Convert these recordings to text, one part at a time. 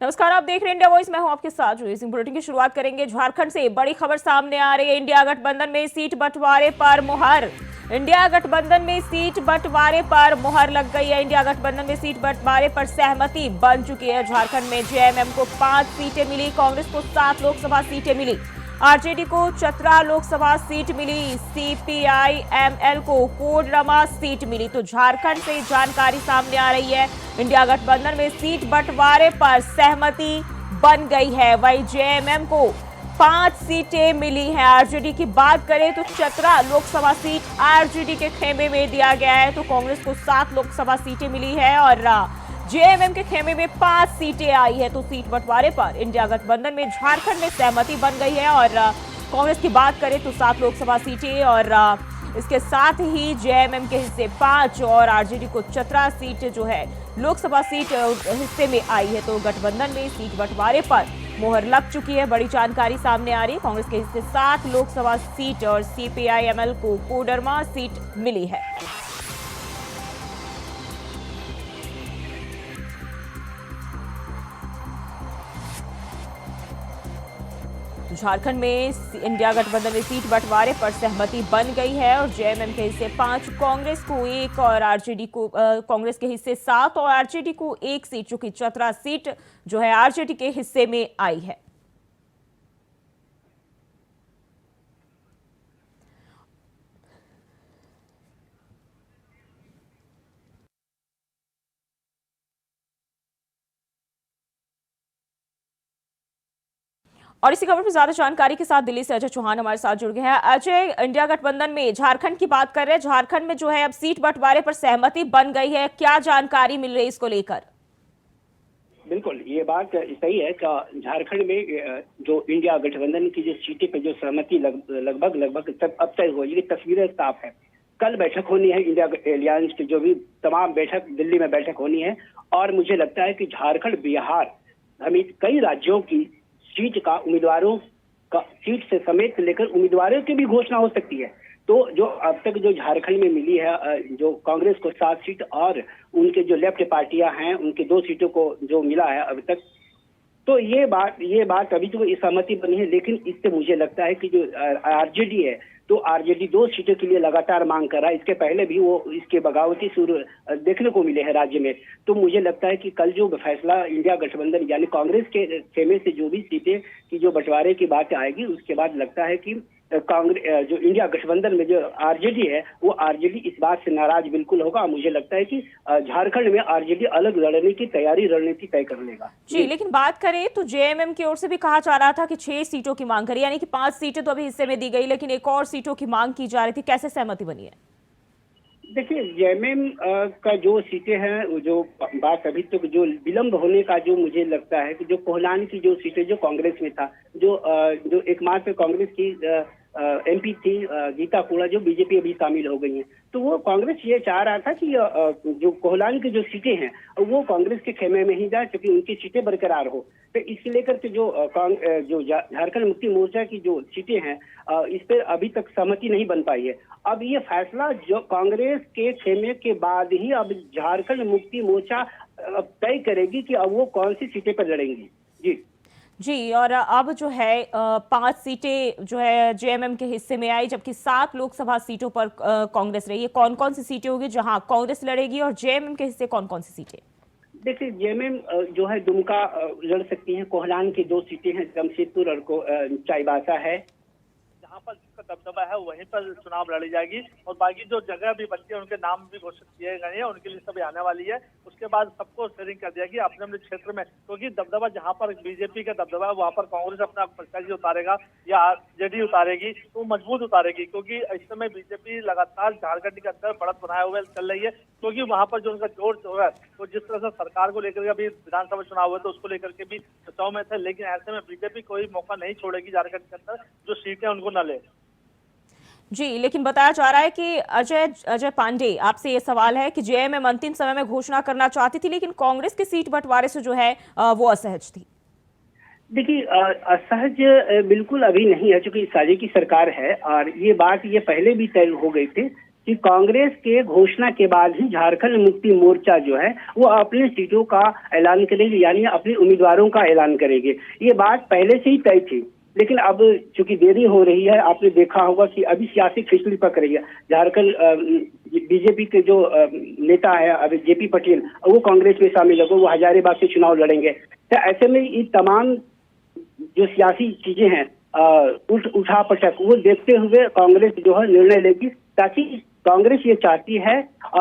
नमस्कार, आप देख रहे हैं इंडिया वॉइस। मैं हूं आपके साथ जुई सिंह। बुलेटिन की शुरुआत करेंगे झारखंड से। बड़ी खबर सामने आ रही है। इंडिया गठबंधन में सीट बंटवारे पर मुहर। इंडिया गठबंधन में सीट बंटवारे पर मुहर लग गई है। इंडिया गठबंधन में सीट बंटवारे पर सहमति बन चुकी है। झारखंड में जेएमएम को 5 सीटें मिली, कांग्रेस को 7 लोकसभा सीटें मिली, आरजेडी को चतरा लोकसभा सीट मिली, सीपीआई-एमएल को कोडरमा सीट मिली। तो झारखंड से जानकारी सामने आ रही है, इंडिया गठबंधन में सीट बंटवारे पर सहमति बन गई है। वहीं जेएमएम को 5 सीटें मिली हैं। आरजेडी की बात करें तो चतरा लोकसभा सीट आरजेडी के खेमे में दिया गया है। तो कांग्रेस को 7 लोकसभा सीटें मिली है और जेएमएम के खेमे में 5 सीटें आई है। तो सीट बंटवारे पर इंडिया गठबंधन में झारखंड में सहमति बन गई है। और कांग्रेस की बात करें तो 7 लोकसभा सीटें और इसके साथ ही जेएमएम के हिस्से 5 और आरजेडी को चतरा सीट जो है लोकसभा सीट हिस्से में आई है। तो गठबंधन में सीट बंटवारे पर मोहर लग चुकी है। बड़ी जानकारी सामने आ रही है। कांग्रेस के हिस्से 7 लोकसभा सीट और सीपीआई-एमएल को कोडरमा सीट मिली है। झारखंड में इंडिया गठबंधन में सीट बंटवारे पर सहमति बन गई है और जेएमएम के हिस्से 5, कांग्रेस को 1 और आरजेडी को कांग्रेस के हिस्से 7 और आरजेडी को 1 सीट, जो कि चतरा सीट जो है आरजेडी के हिस्से में आई है। और इसी खबर पर ज्यादा जानकारी के साथ दिल्ली से अजय चौहान हमारे साथ जुड़ गए हैं। अजय, इंडिया गठबंधन में झारखंड की बात कर रहे हैं। झारखंड में जो है अब सीट बंटवारे पर सहमति बन गई है, क्या जानकारी मिल रही है इसको लेकर? बिल्कुल, ये बात सही है कि झारखंड में जो इंडिया गठबंधन की जो सीटें पे जो सहमति लगभग सब अब तय हो, ये तस्वीरें साफ है। कल बैठक होनी है, इंडिया एलियंस की जो भी तमाम बैठक दिल्ली में बैठक होनी है और मुझे लगता है कि झारखंड, बिहार समेत कई राज्यों की सीट का उम्मीदवारों का सीट से समेत लेकर उम्मीदवारों की भी घोषणा हो सकती है। तो जो अब तक जो झारखंड में मिली है, जो कांग्रेस को 7 सीट और उनके जो लेफ्ट पार्टियां हैं उनकी 2 सीटों को जो मिला है अभी तक, तो ये बात अभी तो सहमति बनी है। लेकिन इससे मुझे लगता है कि जो आरजेडी है, तो आरजेडी 2 सीटों के लिए लगातार मांग कर रहा है। इसके पहले भी वो इसके बगावती सुर देखने को मिले हैं राज्य में। तो मुझे लगता है कि कल जो फैसला इंडिया गठबंधन यानी कांग्रेस के खेमे से जो भी सीटें की जो बंटवारे की बात आएगी, उसके बाद लगता है कि कांग्रेस जो इंडिया गठबंधन में जो आरजेडी है, वो आरजेडी इस बात से नाराज बिल्कुल होगा। मुझे लगता है कि झारखंड में आरजेडी अलग लड़ने की रणनीति तय कर लेगा। जी, लेकिन बात करें तो जेएमएम की ओर से भी कहा जा रहा था कि 6 सीटों की मांग करी, यानी कि 5 सीटें तो अभी हिस्से में दी गई, लेकिन एक और सीटों की मांग की जा रही थी। कैसे सहमति बनी है? देखिए, जेएमएम का जो सीटें हैं, जो बात अभी तक जो विलंब होने का जो मुझे लगता है कि जो कोहलान की जो सीटें जो कांग्रेस में था, जो एकमात्र कांग्रेस की एमपी थी गीता कोड़ा, जो बीजेपी अभी शामिल हो गई हैं। तो वो कांग्रेस ये चाह रहा था कि जो कोहलान की जो सीटें हैं वो कांग्रेस के खेमे में ही जाए, क्योंकि उनकी सीटें बरकरार हो। तो इसके लेकर के जो झारखंड मुक्ति मोर्चा की जो सीटें हैं, इस पर अभी तक सहमति नहीं बन पाई है। अब ये फैसला जो कांग्रेस के खेमे के बाद ही अब झारखंड मुक्ति मोर्चा तय करेगी कि अब वो कौन सी सीटें पर लड़ेंगी। जी, और अब जो है 5 सीटें जो है जेएमएम के हिस्से में आई, जबकि 7 लोकसभा सीटों पर कांग्रेस रही है। कौन कौन सी सीटें होगी जहां कांग्रेस लड़ेगी और जेएमएम के हिस्से कौन कौन सी सीटें? देखिए, जेएमएम जो है दुमका लड़ सकती है, कोहलान की 2 सीटें हैं, जमशेदपुर और चाईबासा है, जहाँ पर जिसका दबदबा है वहीं पर चुनाव लड़ी जाएगी। और बाकी जो जगह भी बची है उनके नाम भी घोषित किए गए हैं, उनकी लिस्ट अभी आने वाली है। उसके बाद सबको शेयरिंग कर दिया गया अपने अपने क्षेत्र में, क्योंकि दबदबा जहाँ पर बीजेपी का दबदबा है वहाँ पर कांग्रेस अपना प्रत्याशी उतारेगा या आरजेडी उतारेगी, तो मजबूत उतारेगी। क्योंकि इस समय बीजेपी लगातार झारखंड के अंदर बढ़त बनाए हुए चल रही है, क्योंकि वहाँ पर जो उनका जोर जो है, तो जिस तरह से सरकार को लेकर अभी विधानसभा चुनाव हुए तो उसको लेकर के भी चर्चाओं में थे। लेकिन ऐसे में बीजेपी कोई मौका नहीं छोड़ेगी झारखंड के अंदर जो सीटें उनको न ले। जी, लेकिन बताया जा रहा है कि अजय पांडे, आपसे ये सवाल है कि जेएमएम अंतिम समय में घोषणा करना चाहती थी, लेकिन कांग्रेस की सीट बंटवारे से जो है वो असहज थी। देखिए, असहज बिल्कुल अभी नहीं है, चूंकि साझे की सरकार है और ये बात ये पहले भी तय हो गई थी कि कांग्रेस के घोषणा के बाद ही झारखंड मुक्ति मोर्चा जो है वो अपने सीटों का ऐलान करेगी, यानी अपने उम्मीदवारों का ऐलान करेगी। ये बात पहले से ही तय थी, लेकिन अब चूंकि देरी हो रही है, आपने देखा होगा कि अभी सियासी खिचड़ी पक रही है। झारखंड बीजेपी के जो नेता है अभी जेपी पटेल, वो कांग्रेस में शामिल है, वो हजारीबाग से चुनाव लड़ेंगे। तो ऐसे में ये तमाम जो सियासी चीजें हैं उठा पटक, वो देखते हुए कांग्रेस जो है निर्णय लेगी, ताकि कांग्रेस ये चाहती है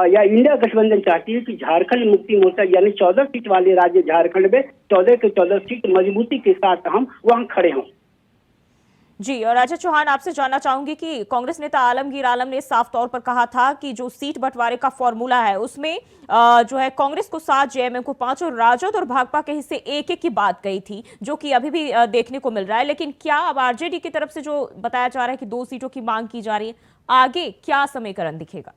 या इंडिया गठबंधन चाहती है कि झारखंड मुक्ति मोर्चा यानी 14 सीट वाले राज्य झारखंड में 14 के 14 सीट मजबूती के साथ हम वहां खड़े हों। जी, और अजय चौहान, आपसे जानना चाहूंगी कि कांग्रेस नेता आलमगीर आलम ने साफ तौर पर कहा था कि जो सीट बंटवारे का फॉर्मूला है उसमें जो है कांग्रेस को 7, जेएमएम को 5 और राजद और भाकपा के हिस्से 1-1 की बात कही थी, जो कि अभी भी देखने को मिल रहा है। लेकिन क्या अब आरजेडी की तरफ से जो बताया जा रहा है कि 2 सीटों की मांग की जा रही है, आगे क्या समीकरण दिखेगा?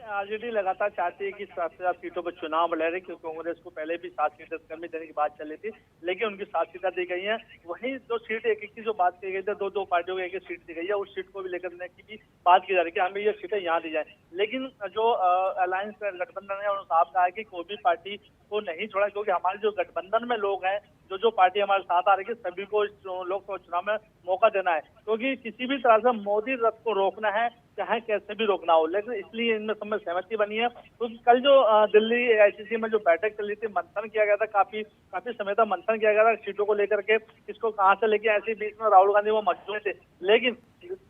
आरजेडी लगातार चाहती है कि 7 से 8 सीटों पर चुनाव लड़े, क्योंकि कांग्रेस को पहले भी 7 सीटें कर्मी देने की बात चल रही थी, लेकिन उनकी 7 सीटें दी गई हैं। वहीं जो सीट एक की जो बात की गई थी, दो पार्टियों को एक सीट दी गई है, उस सीट को भी लेकर देने की भी बात की जा रही है कि हमें ये सीटें यहाँ दी जाए। लेकिन जो अलायंस गठबंधन है, उन्होंने साफ कहा है कि कोई भी पार्टी को नहीं छोड़ा, क्योंकि हमारे जो गठबंधन में लोग हैं, जो पार्टी हमारे साथ आ रही है, सभी को लोकसभा चुनाव में मौका देना है, क्योंकि किसी भी तरह से मोदी रथ को रोकना है, चाहे कैसे भी रोकना हो। लेकिन इसलिए इनमें सब में सहमति बनी है। तो कल जो दिल्ली एआईसीसी में जो बैठक चली थी, मंथन किया गया था, काफी समय तक मंथन किया गया था सीटों को लेकर के, किसको कहां से लेके, ऐसे बीच में राहुल गांधी वो मौजूद थे, लेकिन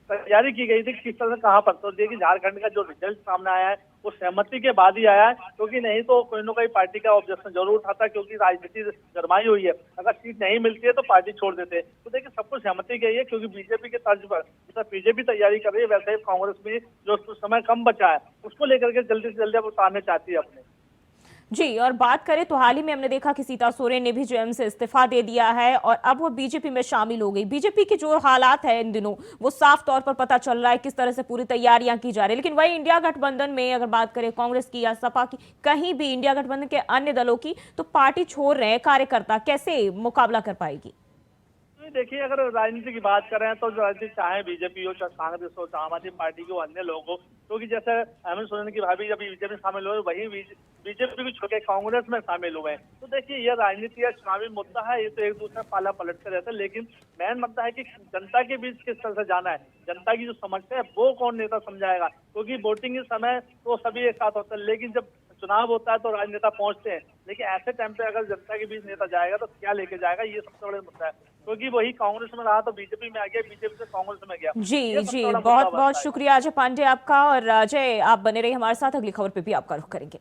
तैयारी की गई थी किस तरह से कहां पर। तो देखिए झारखंड का जो रिजल्ट सामने आया है वो सहमति के बाद ही आया है, क्योंकि नहीं तो कोई ना कोई पार्टी का ऑब्जेक्शन जरूर उठाता, क्योंकि राजनीति गरमाई हुई है। अगर सीट नहीं मिलती है तो पार्टी छोड़ देते। तो देखिए सब कुछ सहमति गई है, क्योंकि बीजेपी के तर्ज पर जैसा बीजेपी तैयारी कर रही है, वैसे ही कांग्रेस में जो समय कम बचा है उसको लेकर के जल्दी से जल्दी अब उतारने चाहती है अपने। जी, और बात करें तो हाल ही में हमने देखा कि सीता सोरेन ने भी जेएमएम से इस्तीफा दे दिया है और अब वो बीजेपी में शामिल हो गई। बीजेपी के जो हालात है इन दिनों, वो साफ तौर पर पता चल रहा है किस तरह से पूरी तैयारियां की जा रही है। लेकिन वही इंडिया गठबंधन में अगर बात करें कांग्रेस की या सपा की, कहीं भी इंडिया गठबंधन के अन्य दलों की, तो पार्टी छोड़ रहे हैं कार्यकर्ता, कैसे मुकाबला कर पाएगी? देखिए, अगर राजनीति की बात करें तो राजनीति चाहे बीजेपी हो, चाहे कांग्रेस हो, चाहे आम आदमी पार्टी हो, अन्य लोग हो, क्योंकि जैसे हेमंत सोरेन की भाभी जब बीजेपी में शामिल हुए, वही बीजेपी भी छोड़ के कांग्रेस में शामिल हुए। तो देखिए यह राजनीति है, चुनावी मुद्दा है, ये तो एक दूसरे पाला पलटते रहते हैं, लेकिन मेन मुद्दा है कि जनता के बीच किस तरह से जाना है, जनता की जो समस्या है वो कौन नेता समझाएगा। क्योंकि वोटिंग के समय तो सभी एक साथ होते हैं, लेकिन जब चुनाव होता है तो राजनेता पहुंचते हैं, लेकिन ऐसे टाइम पे अगर जनता के बीच नेता जाएगा तो क्या लेके जाएगा, ये सबसे बड़ा मुद्दा है। क्योंकि वही कांग्रेस में रहा तो बीजेपी में आ गया, बीजेपी से कांग्रेस में गया। जी, बहुत बहुत शुक्रिया अजय पांडे आपका। और अजय, आप बने रहिए हमारे साथ, अगली खबर पे भी आपका रुख करेंगे।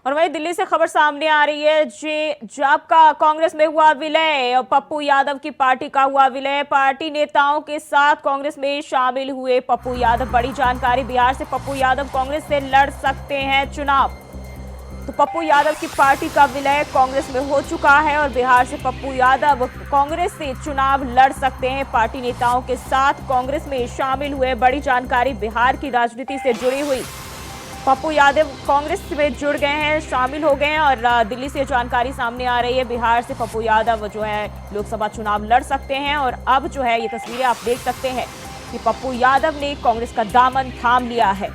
और वहीं दिल्ली से खबर सामने आ रही है, जब का कांग्रेस में हुआ विलय और पप्पू यादव की पार्टी का हुआ विलय, पार्टी नेताओं के साथ कांग्रेस में शामिल हुए पप्पू यादव। बड़ी जानकारी, बिहार से पप्पू यादव कांग्रेस से लड़ सकते हैं चुनाव। तो पप्पू यादव की पार्टी का विलय कांग्रेस में हो चुका है और बिहार से पप्पू यादव कांग्रेस से चुनाव लड़ सकते हैं। पार्टी नेताओं के साथ कांग्रेस में शामिल हुए। बड़ी जानकारी बिहार की राजनीति से जुड़ी हुई, पप्पू यादव कांग्रेस में जुड़ गए हैं, शामिल हो गए हैं। और दिल्ली से जानकारी सामने आ रही है, बिहार से पप्पू यादव जो है लोकसभा चुनाव लड़ सकते हैं। और अब जो है ये तस्वीरें आप देख सकते हैं कि पप्पू यादव ने कांग्रेस का दामन थाम लिया है।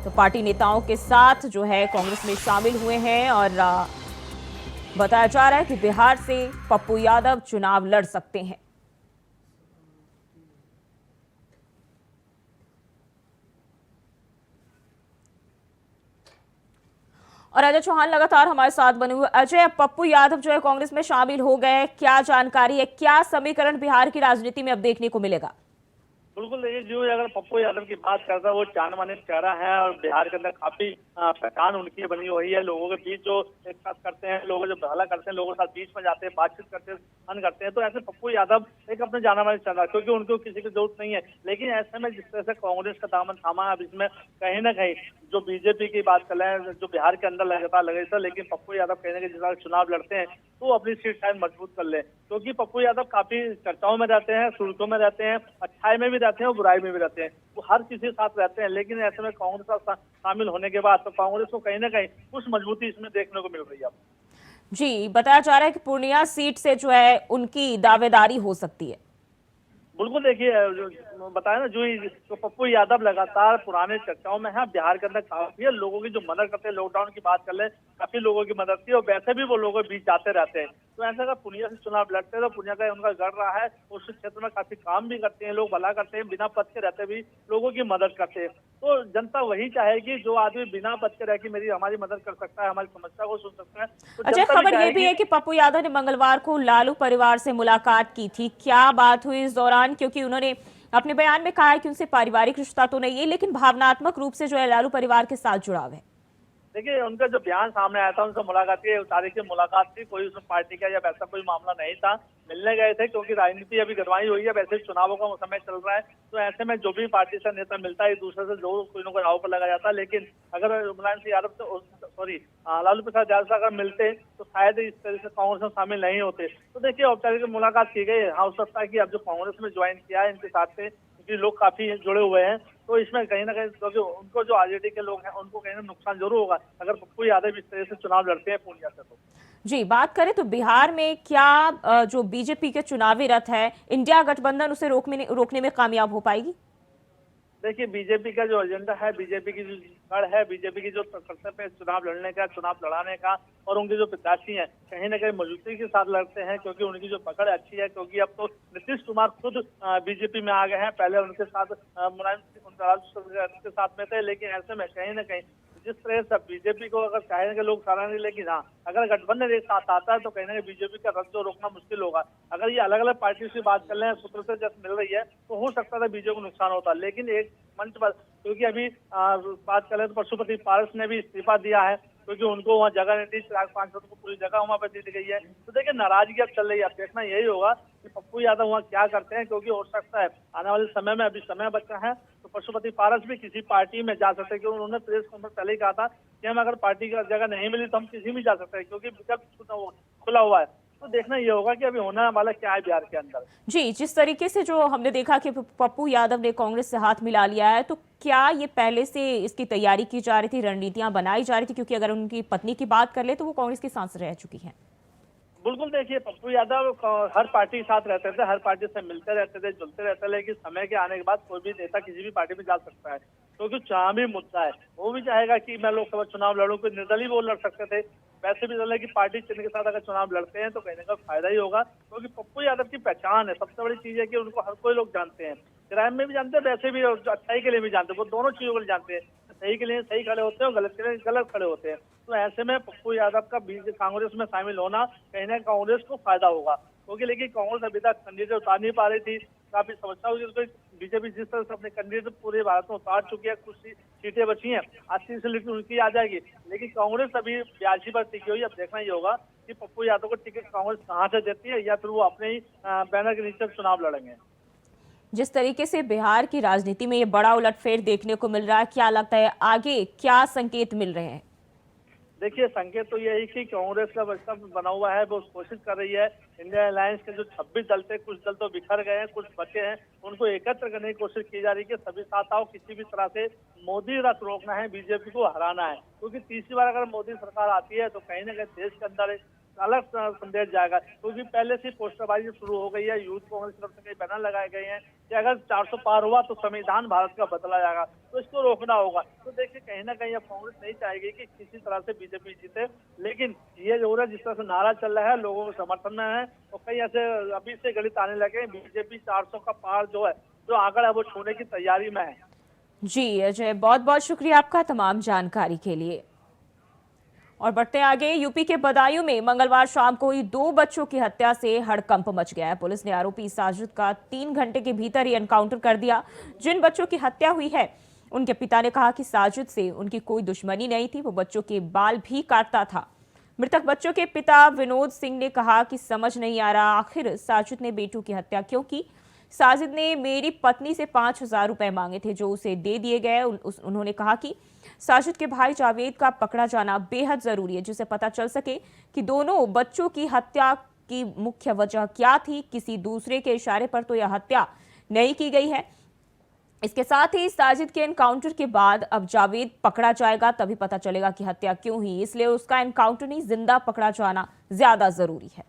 तो पार्टी नेताओं के साथ जो है कांग्रेस में शामिल हुए हैं और बताया जा रहा है कि बिहार से पप्पू यादव चुनाव लड़ सकते हैं। और अजय चौहान लगातार हमारे साथ बने हुए। अजय, पप्पू यादव जो है कांग्रेस में शामिल हो गए, क्या जानकारी है, क्या समीकरण बिहार की राजनीति में अब देखने को मिलेगा? बिल्कुल, देखिए जो अगर पप्पू यादव की बात करता है, वो जान माने चेहरा है और बिहार के अंदर काफी पहचान उनकी बनी हुई है। लोगों के बीच जो एक साथ करते हैं, लोगों जब भला करते हैं, लोगों के साथ बीच में जाते हैं, बातचीत करते हैं, फन करते हैं। तो ऐसे पप्पू यादव एक अपने जाना माने चेहरा, क्योंकि उनको किसी की जरूरत नहीं है। लेकिन ऐसे में जिस तरह से कांग्रेस का दामन थामा है, अब इसमें कहीं ना कहीं जो बीजेपी की बात कर रहे हैं, जो बिहार के अंदर लगातार लगे था, लेकिन पप्पू यादव कहने के जिस तरह चुनाव लड़ते हैं तो अपनी सीट शायद मजबूत कर ले, क्योंकि पप्पू यादव काफी चर्चाओं में रहते हैं, सुर्खियों में रहते हैं, अच्छाई में भी रहते हैं और बुराई में भी रहते हैं, वो हर किसी के साथ रहते हैं। लेकिन ऐसे में कांग्रेस का शामिल होने के बाद तो कांग्रेस को कहीं ना कहीं कुछ मजबूती इसमें देखने को मिल रही है। जी, बताया जा रहा है कि पूर्णिया सीट से जो है उनकी दावेदारी हो सकती है। बिल्कुल देखिए, बताया ना जो तो पप्पू यादव लगातार पुराने चर्चाओं में है। बिहार के अंदर काफी है लोगों की जो मदद करते हैं। लॉकडाउन की बात कर ले, काफी लोगों की मदद की, और वैसे भी वो लोगों के बीच जाते रहते हैं। तो ऐसा अगर पुनिया से चुनाव लड़ते हैं तो पुनिया का उनका गढ़ रहा है। उस क्षेत्र में काफी काम भी करते हैं, लोग भला करते हैं, बिना पद के रहते भी लोगों की मदद करते हैं। तो जनता वही चाहेगी जो आदमी बिना पद के रह के मेरी हमारी मदद कर सकता है, हमारी समस्या को सुन सकता है। तो अच्छा, जनता खबर ये भी चाहेगी। है कि पप्पू यादव ने मंगलवार को लालू परिवार से मुलाकात की थी। क्या बात हुई इस दौरान? क्योंकि उन्होंने अपने बयान में कहा है कि उनसे पारिवारिक रिश्ता तो नहीं है, लेकिन भावनात्मक रूप से जो है लालू परिवार के साथ जुड़ाव है। देखिए, उनका जो बयान सामने आया था, उनसे मुलाकात की तारीख की मुलाकात थी, कोई उसमें पार्टी का या वैसा कोई मामला नहीं था। मिलने गए थे क्योंकि राजनीति अभी गरमाई हुई है, वैसे चुनावों का समय चल रहा है। तो ऐसे में जो भी पार्टी से नेता मिलता है एक दूसरे से जो कोई ना कोई राव पर लगा जाता है। लेकिन अगर मुलायम सिंह यादव से सॉरी लालू प्रसाद यादव से अगर मिलते तो शायद इस तरह से कांग्रेस में शामिल नहीं होते। तो देखिए, औपचारिक मुलाकात की गई। हाँ, हो सकता है कि अब जो कांग्रेस में ज्वाइन किया है इनके साथ से, क्योंकि लोग काफी जुड़े हुए हैं, तो इसमें कहीं ना कहीं क्योंकि उनको जो आरजेडी के लोग हैं उनको कहीं ना नुकसान जरूर होगा अगर पप्पू यादव इस तरह से चुनाव लड़ते हैं पूर्णिया से। तो जी, बात करें तो बिहार में क्या जो बीजेपी के चुनावी रथ है, इंडिया गठबंधन उसे रोकने में कामयाब हो पाएगी? देखिए, बीजेपी का जो एजेंडा है, बीजेपी की जो गढ़ है, बीजेपी की जो कर्तव्य है चुनाव लड़ने का, चुनाव लड़ाने का, और उनके जो प्रत्याशी हैं कहीं ना कहीं मजबूती के साथ लड़ते हैं, क्योंकि उनकी जो पकड़ अच्छी है। क्योंकि अब तो नीतीश कुमार खुद बीजेपी में आ गए हैं। पहले उनके साथ मुलायम सिंह के साथ में थे, लेकिन ऐसे में कहीं ना कहीं जिस तरह से बीजेपी को अगर चाहेंगे लोग सराहेंगे, लेकिन हाँ, अगर गठबंधन एक साथ आता है तो कहीं ना कहीं बीजेपी का रथ जो रोकना मुश्किल होगा। अगर ये अलग अलग पार्टी से बात कर लें, सूत्र से जब मिल रही है, तो हो सकता था बीजेपी को नुकसान होता। लेकिन एक मंच पर, क्योंकि अभी बात करें तो पशुपति पारस ने भी इस्तीफा दिया है, क्योंकि उनको वहाँ जगह नहीं दी, चिराग पासवान को पूरी जगह वहाँ पर दी गई है। तो देखिए, नाराजगी अब चल रही है। अब देखना यही होगा कि पप्पू यादव वहाँ क्या करते हैं, क्योंकि हो सकता है आने वाले समय में, अभी समय बचा है, तो पशुपति पारस भी किसी पार्टी में जा सकते हैं। क्योंकि उन्होंने प्रेस कॉन्फ्रेंस पहले ही कहा था कि हम अगर पार्टी का जगह नहीं मिली तो हम किसी में जा सकते हैं, क्योंकि विकल्प खुला हुआ है। तो देखना ये होगा कि अभी होने वाला क्या है बिहार के अंदर। जी, जिस तरीके से जो हमने देखा कि पप्पू यादव ने कांग्रेस से हाथ मिला लिया है, तो क्या ये पहले से इसकी तैयारी की जा रही थी, रणनीतियां बनाई जा रही थी? क्योंकि अगर उनकी पत्नी की बात कर ले तो वो कांग्रेस की सांसद रह चुकी हैं। बिल्कुल देखिए, पप्पू यादव हर पार्टी के साथ रहते थे, हर पार्टी से मिलते रहते थे, जुलते रहते थे। लेकिन समय के आने के बाद कोई भी नेता किसी भी पार्टी में जा सकता है, क्योंकि चुनावी मुद्दा है। वो भी चाहेगा कि मैं लोकसभा चुनाव लड़ूं, कोई निर्दलीय वो लड़ सकते थे। वैसे भी चल है कि पार्टी चिन्ह के साथ अगर चुनाव लड़ते हैं तो कहीं ना कहीं फायदा ही होगा, क्योंकि पप्पू यादव की पहचान है। सबसे बड़ी चीज है कि उनको हर कोई लोग जानते हैं, क्राइम में भी जानते हैं, वैसे भी अच्छाई के लिए भी जानते हैं। वो दोनों चीजों के लिए जानते हैं, सही के लिए सही खड़े होते हैं और गलत के लिए गलत खड़े होते हैं। तो ऐसे में पप्पू यादव का कांग्रेस में शामिल होना कहीं ना कांग्रेस को फायदा होगा, क्योंकि लेकिन कांग्रेस अभी तक कैंडिडेट उतार नहीं पा रही थी। काफी समस्या हुई, तो बीजेपी जिस तरह से अपने कैंडिडेट पूरे भारत में उतार चुकी है, कुछ सीटें बची हैं, 80 से लेकर उनकी आ जाएगी। लेकिन कांग्रेस अभी 82 पर टिकी हुई। अब देखना ये होगा कि पप्पू यादव को टिकट कांग्रेस कहाँ से देती है, या फिर वो अपने ही बैनर के नीचे चुनाव लड़ेंगे। जिस तरीके से बिहार की राजनीति में ये बड़ा उलटफेर देखने को मिल रहा है, क्या लगता है आगे क्या संकेत मिल रहे हैं? देखिए, संकेत तो यही कि कांग्रेस का बच्चा बना हुआ है, वो कोशिश कर रही है। इंडिया अलायंस के जो 26 दल थे, कुछ दल तो बिखर गए हैं, कुछ बचे हैं, उनको एकत्र करने की कोशिश की जा रही है कि सभी साथ आओ, किसी भी तरह से मोदी रथ रोकना है, बीजेपी को हराना है। क्योंकि तीसरी बार अगर मोदी सरकार आती है तो कहीं ना कहीं देश के अंदर एक अलग संदेश जाएगा। क्योंकि पहले से पोस्टरबाजी शुरू हो गई है, यूथ कांग्रेस की तरफ से कई बैनर लगाए गए हैं कि अगर 400 पार हुआ तो संविधान भारत का बदला जाएगा, तो इसको रोकना होगा। तो देखिए, कहीं ना कहीं अब कांग्रेस नहीं चाहेगी कि किसी तरह से बीजेपी जीते। लेकिन ये जो है जिस तरह से नारा चल रहा है, लोगों के समर्थन में है, और कई ऐसे अभी से गणित आने लगे, बीजेपी 400 का पार जो है, जो आंकड़ा है, वो छूने की तैयारी में है। जी अजय, बहुत बहुत शुक्रिया आपका तमाम जानकारी के लिए। और बढ़ते आगे, यूपी के बदायूं में मंगलवार शाम को ही 2 बच्चों की हत्या से हड़कंप मच गया है। पुलिस ने आरोपी साजिद का 3 घंटे के भीतर ही एनकाउंटर कर दिया। जिन बच्चों की हत्या हुई है, उनके पिता ने कहा कि साजिद से उनकी कोई दुश्मनी नहीं थी, वो बच्चों के बाल भी काटता था। मृतक बच्चों के पिता विनोद सिंह ने कहा कि समझ नहीं आ रहा आखिर साजिद ने बेटों की हत्या क्यों की। साजिद ने मेरी पत्नी से 5,000 रुपए मांगे थे, जो उसे दे दिए गए। उन्होंने कहा कि साजिद के भाई जावेद का पकड़ा जाना बेहद जरूरी है, जिससे पता चल सके कि दोनों बच्चों की हत्या की मुख्य वजह क्या थी। किसी दूसरे के इशारे पर तो यह हत्या नहीं की गई है। इसके साथ ही साजिद के एनकाउंटर के बाद अब जावेद पकड़ा जाएगा, तभी पता चलेगा कि हत्या क्यों हुई। इसलिए उसका एनकाउंटर नहीं, जिंदा पकड़ा जाना ज्यादा जरूरी है।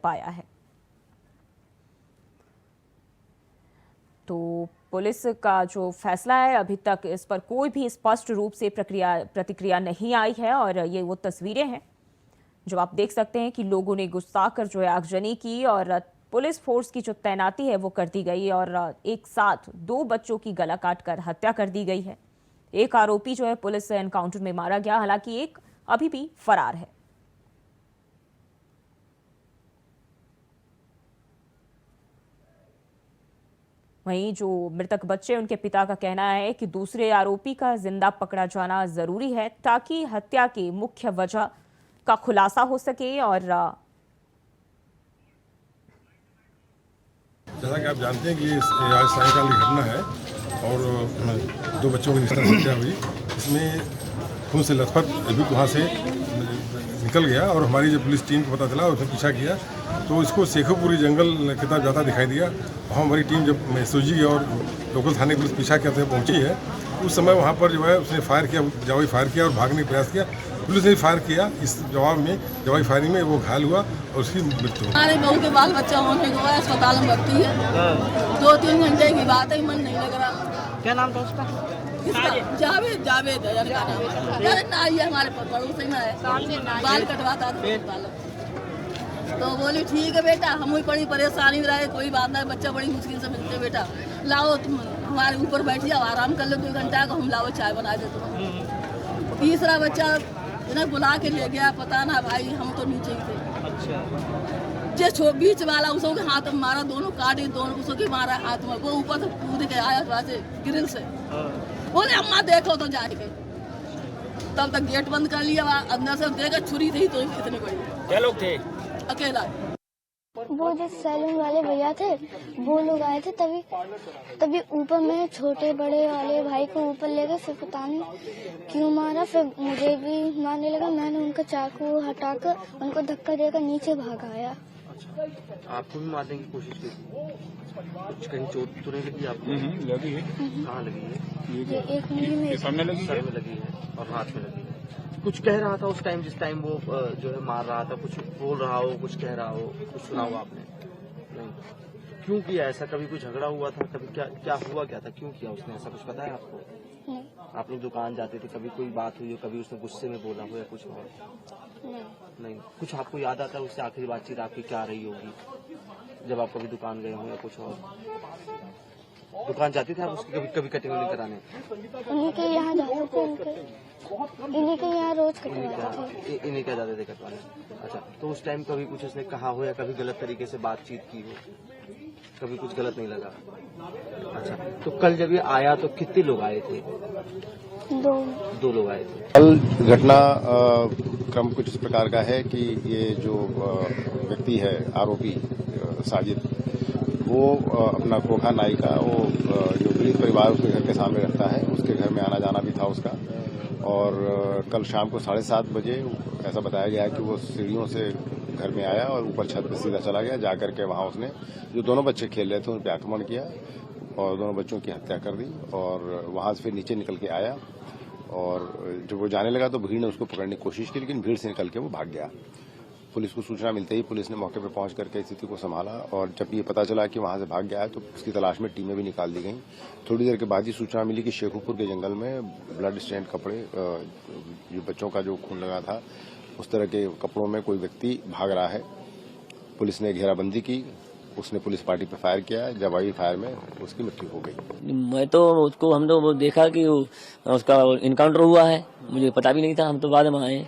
पाया है। तो पुलिस का जो फैसला है, अभी तक इस पर कोई भी स्पष्ट रूप से प्रतिक्रिया नहीं आई है। और ये वो तस्वीरें हैं जो आप देख सकते हैं कि लोगों ने गुस्सा कर जो है आगजनी की और पुलिस फोर्स की जो तैनाती है वो कर दी गई और एक साथ 2 बच्चों की गला काटकर हत्या कर दी गई है। एक आरोपी जो है पुलिस एनकाउंटर में मारा गया, हालांकि एक अभी भी फरार है। वहीं जो मृतक बच्चे, उनके पिता का कहना है कि दूसरे आरोपी का जिंदा पकड़ा जाना जरूरी है ताकि हत्या की मुख्य वजह का खुलासा हो सके। और जैसा कि आप जानते हैं कि ये आज सायंकाल की घटना है और 2 बच्चों की जिस तरह हत्या हुई, इसमें खून से लथपथ अभी वहाँ से निकल गया और हमारी जो पुलिस टीम को पता चला, उसने पीछा किया तो इसको शेखोपुरी जंगल की तरफ ज़्यादा दिखाई दिया। वहाँ हमारी टीम जब एसओजी और लोकल थाने पुलिस पीछा करते हुए पहुँची है, उस समय वहाँ पर जो है उसने फायर किया, जवाबी फायर किया और भागने का प्रयास किया। पुलिस ने फायर किया, इस जवाबी फायरिंग में वो घायल हुआ और उसकी मृत्यु। हमारे बहू के बाल बच्चा होने को है, अस्पताल में भर्ती है। 2-3 घंटे की बात है, मन नहीं लग रहा। क्या नाम था उसका? जावेद है यार ना, ये हमारे पड़ोसी में है, बाल कटवाता था। तो बोली ठीक है बेटा, हम भी बड़ी परेशानी में रहे, कोई बात नहीं, बच्चा बड़ी मुश्किल से मिलते बेटा, लाओ तुम हमारे ऊपर बैठ जाओ, आराम कर लो 2 घंटा को, हम लाओ चाय बना दे तुम। तीसरा बच्चा इन्हें बुला के ले गया, पता ना भाई, हम तो नीचे ही थे। अच्छा। जो बीच वाला उसों के हाथ में मारा, दोनों काटे, दोनों उसों के मारा हाथ में, वो ऊपर से कूद के आया वैसे ग्रिल से। बोले अम्मा देखो तो जाके, तब तक गेट बंद कर लिया, अंदर से देखा छुरी थी तो इतनी बड़ी। क्या लोग थे? अकेला। वो जो सैलून वाले भैया थे वो लोग आए थे, तभी ऊपर में छोटे बड़े वाले भाई को ऊपर ले गए, फिर पता नहीं क्यों मारा, फिर मुझे भी मारने लगा। मैंने उनका चाकू हटाकर उनको धक्का देकर नीचे भागाया। आपको भी मारने की कोशिश की थी? कहीं चोट तो नहीं लगी आपको? लगी है। कहाँ लगी है? ये एक उंगली में, सामने लगी सर में लगी है और हाथ में लगी है। कुछ कह रहा था उस टाइम, जिस टाइम वो जो है मार रहा था, कुछ बोल रहा हो, कुछ कह रहा हो, कुछ सुना हो आपने? नहीं। क्यों किया ऐसा? कभी कुछ झगड़ा हुआ था? कभी क्या हुआ, क्या था, क्यों किया उसने ऐसा? कुछ पता है आपको? नहीं। आप लोग दुकान जाते थे, कभी कोई बात हुई हो, कभी उसने गुस्से में बोला हो या कुछ और? नहीं। कुछ आपको याद आता है उससे आखिरी बातचीत आपकी क्या रही होगी जब आप कभी दुकान गए हो या कुछ और? दुकान जाते थे आप उसकी कभी कटिंग कराने? उन्हीं के यहाँ जाते थे, इन्हीं के यहाँ रोज कटवाते थे। इन्हीं क्या जाते थे कटवाने? अच्छा, तो उस टाइम कभी कुछ उसने कहा हो या कभी गलत तरीके से बातचीत की हो? कभी कुछ गलत नहीं लगा? अच्छा, तो कल जब ये आया तो कितने लोग आए थे? 2 लोग आए थे। कल घटना क्रम कुछ इस प्रकार का है कि ये जो व्यक्ति है आरोपी साजिद, वो अपना खोखा नाई का, वो जो पीड़ित परिवार उसके घर के सामने रहता है, उसके घर में आना जाना भी था उसका। और कल शाम को 7:30 बजे ऐसा बताया गया कि वो सीढ़ियों से घर में आया और ऊपर छत पे सीधा चला गया। जाकर के वहां उसने जो दोनों बच्चे खेल रहे थे उन पर आक्रमण किया और दोनों बच्चों की हत्या कर दी। और वहां से फिर नीचे निकल के आया और जब वो जाने लगा तो भीड़ ने उसको पकड़ने की कोशिश की, लेकिन भीड़ से निकल के वो भाग गया। पुलिस को सूचना मिलते ही पुलिस ने मौके पर पहुंच करके स्थिति को संभाला और जब ये पता चला कि वहां से भाग गया है तो उसकी तलाश में टीमें भी निकाल दी गईं। थोड़ी देर के बाद ही सूचना मिली कि शेखोपुर के जंगल में ब्लड स्टेन कपड़े, जो बच्चों का जो खून लगा था उस तरह के कपड़ों में कोई व्यक्ति भाग रहा है। पुलिस ने घेराबंदी की, उसने पुलिस पार्टी पर फायर किया, जवाबी फायर में उसकी मृत्यु हो गई। मैं तो उसको, हम तो वो देखा कि उसका इनकाउंटर हुआ है, मुझे पता भी नहीं था, हम तो बाद में आए।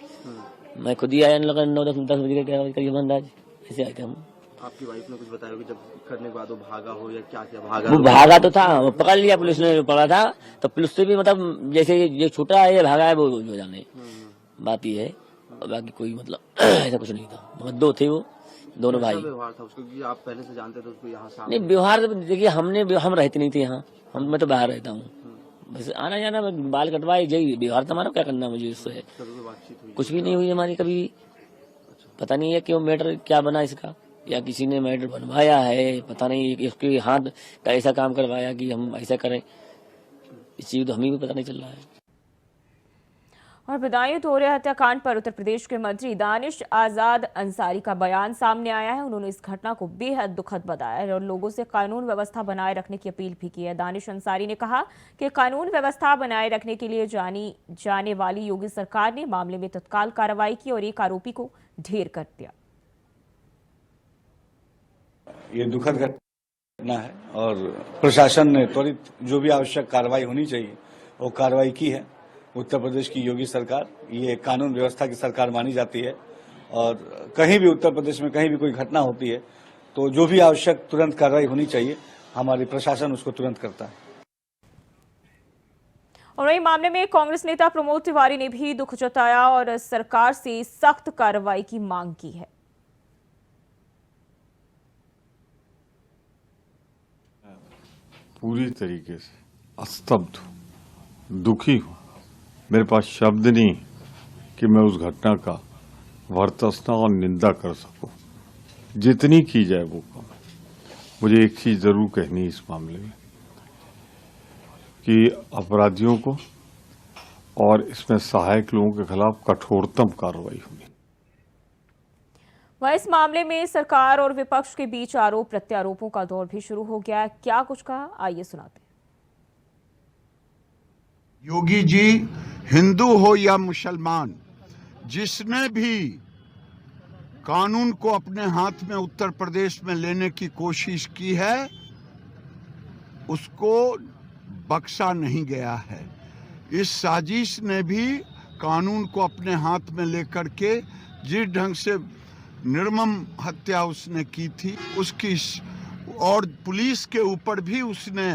मैं खुद ही आया, 9-10 बजे के करीब अंदाज ऐसे आए थे हम। आपकी वाइफ ने कुछ बताया कि जब करने के बाद वो भागा हो या क्या भागा? वो भागा तो था, वो पकड़ लिया पुलिस ने, पकड़ा था तो पुलिस से भी मतलब जैसे ये छूटा है, ये भागा है, वो जो जाने बात ही है, और बाकी कोई मतलब ऐसा कुछ नहीं था। 2 थे वो, दोनों भाई। व्यवहार था उसको कि आप पहले से जानते थे उसको यहाँ सामने? नहीं, व्यवहार देखिए, हम रहते नहीं थे यहाँ, मैं तो बाहर रहता हूँ, बस आना जाना, बाल कटवाए, यही व्यवहार था हमारा। क्या करना मुझे इससे? कुछ भी नहीं हुई हमारी कभी। पता नहीं है क्यों मैटर क्या बना इसका, या किसी ने मैटर बनवाया है, पता नहीं इसके हाथ का ऐसा काम करवाया कि हम ऐसा करें, इस चीज तो हमें भी पता नहीं चल रहा है। और बदायूं दोहरे हत्याकांड पर उत्तर प्रदेश के मंत्री दानिश आजाद अंसारी का बयान सामने आया है। उन्होंने इस घटना को बेहद दुखद बताया है और लोगों से कानून व्यवस्था बनाए रखने की अपील भी की है। दानिश अंसारी ने कहा कि कानून व्यवस्था बनाए रखने के लिए जानी जाने वाली योगी सरकार ने मामले में तत्काल कार्रवाई की और एक आरोपी को ढेर कर दिया। ये दुखद घटना है और प्रशासन ने त्वरित जो भी आवश्यक कार्रवाई होनी चाहिए वो कार्रवाई की है। उत्तर प्रदेश की योगी सरकार ये कानून व्यवस्था की सरकार मानी जाती है और कहीं भी उत्तर प्रदेश में कहीं भी कोई घटना होती है तो जो भी आवश्यक तुरंत कार्रवाई होनी चाहिए, हमारी प्रशासन उसको तुरंत करता है। और वही मामले में कांग्रेस नेता प्रमोद तिवारी ने भी दुख जताया और सरकार से सख्त कार्रवाई की मांग की है। पूरी तरीके से स्तब्ध दुखी हूं। मेरे पास शब्द नहीं कि मैं उस घटना का भर्त्सना और निंदा कर सकूं। जितनी की जाए वो कम। मुझे एक चीज जरूर कहनी है इस मामले में कि अपराधियों को और इसमें सहायक लोगों के खिलाफ कठोरतम कार्रवाई होगी। वह इस मामले में सरकार और विपक्ष के बीच आरोप प्रत्यारोपों का दौर भी शुरू हो गया है। क्या कुछ कहा, आइए सुनाते हैं। योगी जी हिंदू हो या मुसलमान, जिसने भी कानून को अपने हाथ में उत्तर प्रदेश में लेने की कोशिश की है उसको बख्शा नहीं गया है। इस साजिश ने भी कानून को अपने हाथ में लेकर के जिस ढंग से निर्मम हत्या उसने की थी उसकी, और पुलिस के ऊपर भी उसने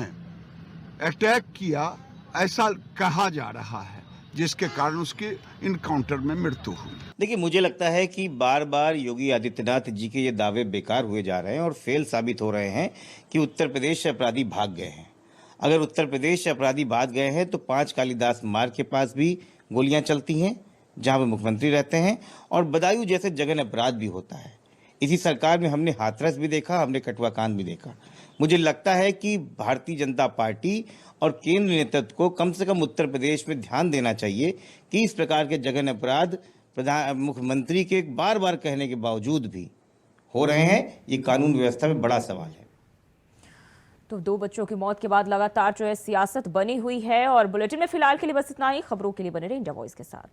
अटैक किया ऐसा कहा जा रहा है, जिसके कारण उसकी इनकाउंटर में मृत्यु हुई। देखिए, मुझे लगता है कि बार बार योगी आदित्यनाथ जी के ये दावे बेकार हुए जा रहे हैं और फेल साबित हो रहे हैं कि उत्तर प्रदेश से अपराधी भाग गए हैं। अगर उत्तर प्रदेश से अपराधी भाग गए हैं तो 5 कालिदास मार्ग के पास भी गोलियां चलती हैं जहां पे मुख्यमंत्री रहते हैं और बदायूं जैसे जघन्य अपराध भी होता है। इसी सरकार में हमने हाथरस भी देखा, हमने कठुआ कांड भी देखा। मुझे लगता है कि भारतीय जनता पार्टी और केंद्र नेतृत्व को कम से कम उत्तर प्रदेश में ध्यान देना चाहिए कि इस प्रकार के जघन्य अपराध मुख्यमंत्री के बार बार कहने के बावजूद भी हो रहे हैं। ये कानून व्यवस्था में बड़ा सवाल है। तो 2 बच्चों की मौत के बाद लगातार जो है सियासत बनी हुई है और बुलेटिन में फिलहाल के लिए बस इतना ही। खबरों के लिए बने रहे इंडिया वॉइस के साथ।